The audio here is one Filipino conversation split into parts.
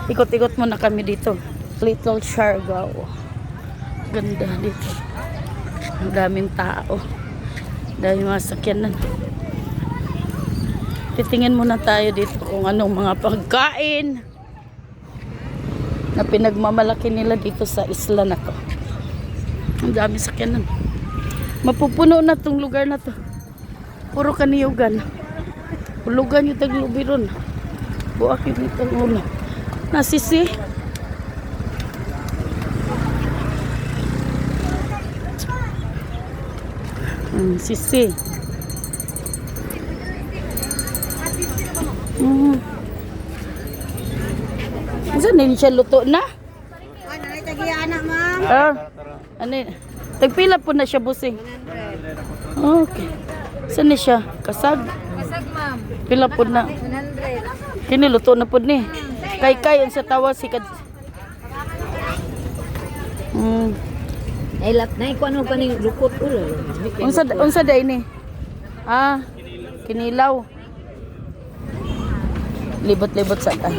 Ikot-ikot muna kami dito. Little Siargao. Ganda dito. Ang daming tao. Dahil mga sakyanan. Titingin muna tayo dito kung anong mga pagkain na pinagmamalaki nila dito sa isla na to. Ang daming sakyanan. Mapupuno na tong lugar na to. Puro kaniyugan. Hulugan yung taglubiron. Buak yung dito muna. Nasisi. Sisi. Saan din siya luto na? Ay, nanay anak, ma'am. Ano yun? Tagpila po na siya, busing. Okay. Saan ni siya? Kasag? Kasag, ma'am. Pila po na. 100. Kiniluto na po ni. Kay ang sa tawa si Kad. Ay, lat na. Kung ano ka ni lukot ulo. Unsa day ni? Kinilaw. Libot-libot sa ta.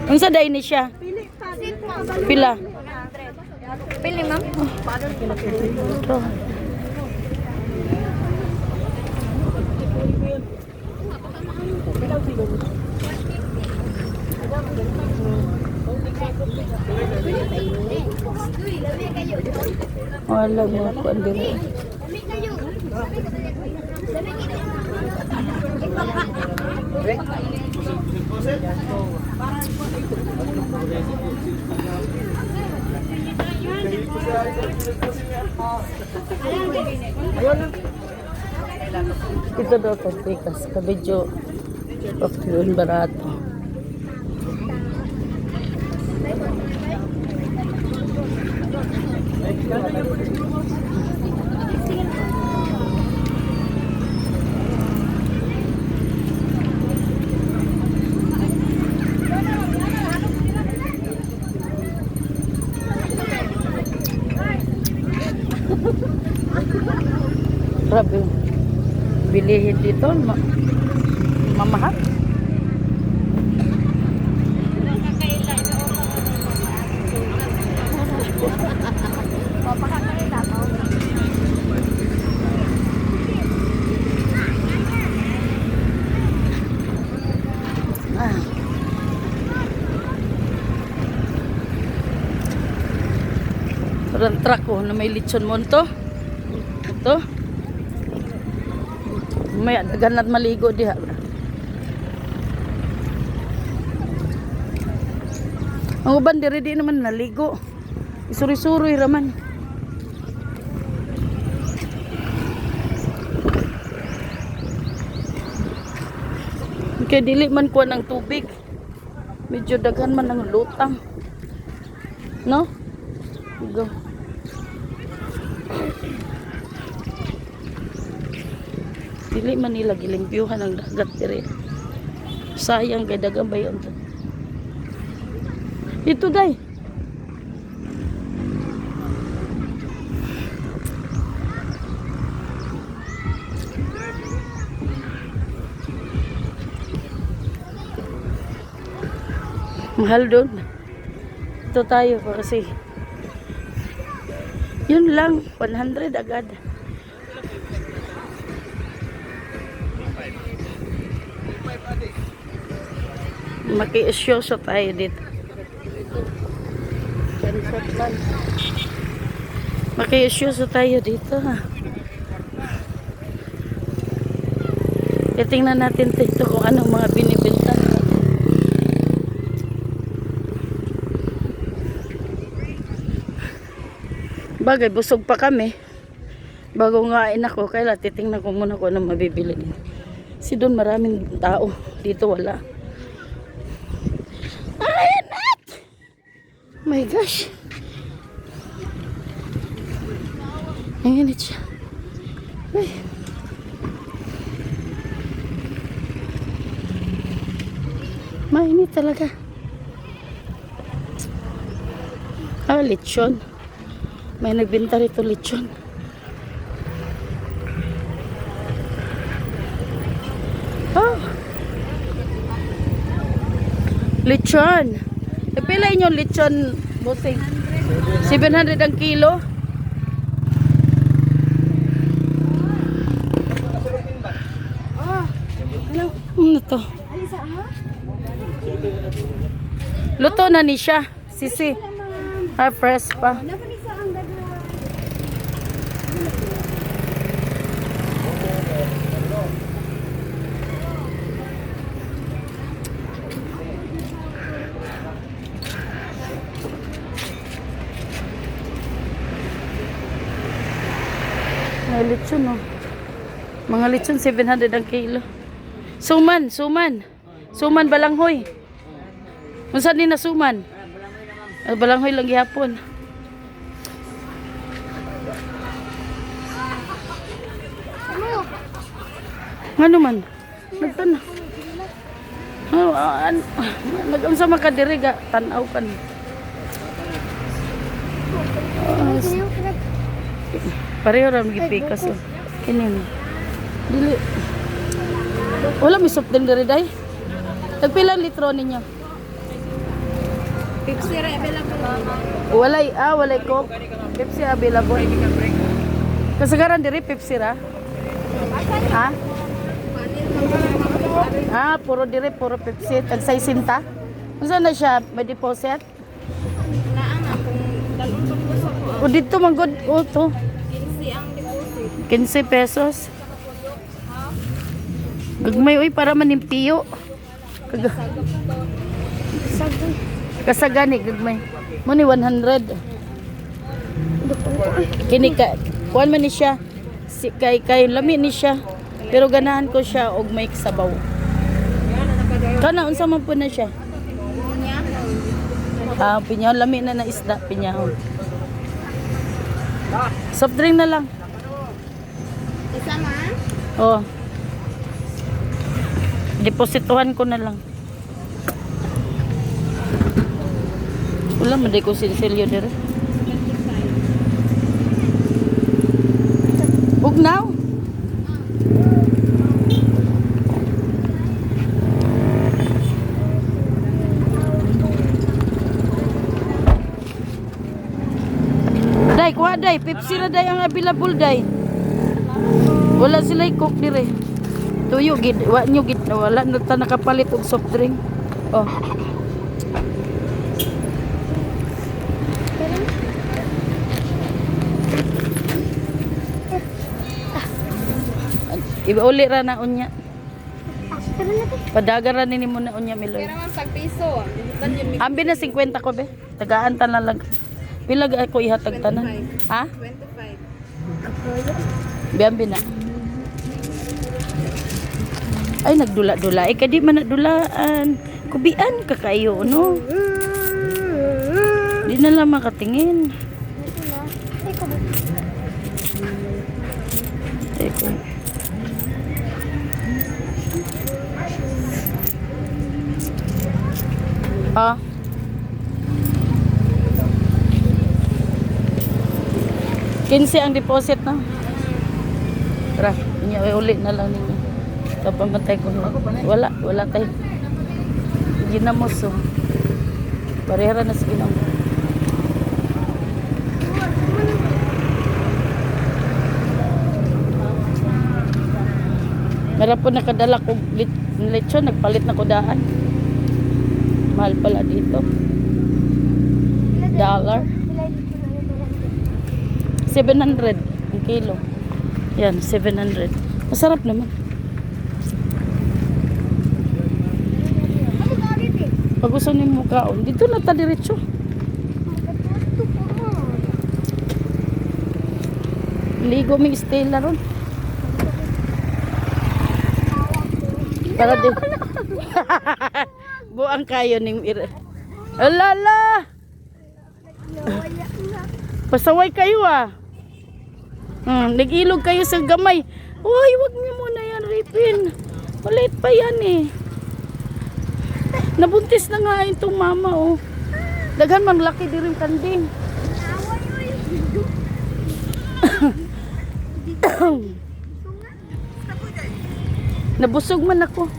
Unsa day ni siya? Pila? Pili, ma'am. Wala mo ako andiri. Ito daw pagpikas. Kabidyo. Pagkulun barato. Grabe. Bilihin dito. Mamahal. Parang truck na may lechon mo to. Ito. May dagan at maligo diha. Ang uban diri di naman naligo. Isuri-suri raman. Kaya dili man kuha ng tubig. Medyo daghan man ng lutang. No? Go. Dili man nila gilimpyuhan ang dagat diri. Sayang kay dagang bayon to. Ito day. Mahal doon. Ito tayo kasi yun lang 100 agad. Maki-isyoso tayo dito. Maki-isyoso tayo dito. Tingnan natin dito kung anong mga binibenta. Bagay, busog pa kami. Bago ngain ako, kaya titingnan ko muna kung anong mabibili. Si doon maraming tao. Dito wala. Init! Oh my gosh. Ang init siya. Uy. Mainit talaga. Lechon. May nagbenta rito lechon. Lechon. Pila inyo lechon, bossing? 700 ang kilo. Ano to? Luto na ni siya. Sisi. Fresh pa. May lechon, oh. Mga lechon, 700 ang kilo. Suman. Suman balanghoy. Kung saan din na suman? Balanghoy lang gihapon. Ano man? Nagtana. Nag-unsa man ka diri ga tanaw kan. Pareho ra magipikas oh. Kini. Dili. Wala mi soft drink diri day. Tagpila litro ninyo? Pepsi ra available. Walay Coke. Pepsi available. Kasagaran diri Pepsi ra. Ha? Puro diri, puro Pepsi. Tag 60. Unsa na siya? May deposit? Naan akong dalon sa ko. O dito manggod o to. 15 ang deposit. 15 pesos. Gagmay oy para manimpiyo. Kasagani gagmay. Mo ni 100. Kini ka kuan man ni siya. Si kay lami ni siya. Pero ganahan ko siya og may sabaw. Kana unsa man po na siya? Pinyahon lami na isda pinyahon. Soft drink na lang. Isa man? Oh. Deposituhan ko na lang. Wala man di ko sinsilyo dire. Ugnaw? Day, kuha day. Pepsi na day ang available day. Wala sila i-cook dire. Tuyo gid, wala na ta nakapalit og soft drink. Oh. Iba uli ra na unya. Padagaran ni mo na unya Miloy. Kaya naman pag piso. Ambi na 50 ko be. Tagaan ta na lang. Pila ako ihatag tanan? Ha? 25. Biambi na. Ay nagdula-dula. Kadi man nagdulaan. Kubian ka kayo, no? Di na lang makatingin. Teko. Ah. Kinsi ang deposit na. Tara, uli na lang ninyo. Kapamatay ko. Wala tayo. Ginamos oh. Parehara na sa ginam. Meron po nakadala ko lechon, nagpalit na ko daan. Mahal pala dito. $700 ang kilo. Yan, 700. Masarap naman. Pag gusto ni mo kaon, dito na ta diretso. Ligo may Stella ron. Para din. Buang kayo ning alala. Pasaway kayo ah. Nag-ilog kayo sa gamay. Uy, wag niyo muna yan, Ripin. Malit pa yan eh. Nabuntis na nga itong mama oh. Daghan mang laki di rin kanding. Nabusog man ako.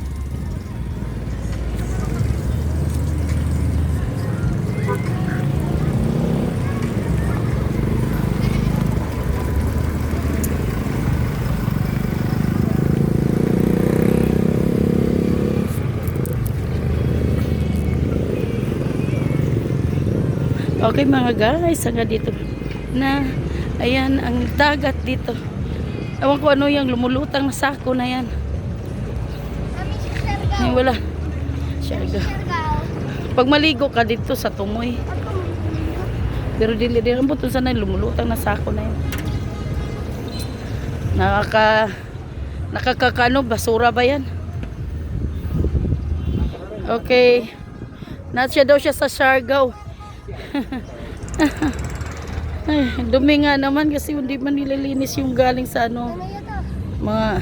Okay mga guys, hanggang dito na. Ayan ang dagat dito. Ewan ko ano yung lumulutang na sako na yan. Ay, wala. Siarga. Pag maligo ka dito sa tumoy. Pero dili din ang buto sana lumulutang na sako na yan. Nakakakano basura ba yan? Okay. Nasya daw siya sa Siargao. Ay, dumi nga naman kasi hindi man nililinis yung galing sa ano mga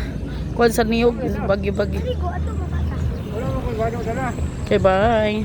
kuwan sa niyog, bagi-bagi. Okay, bye.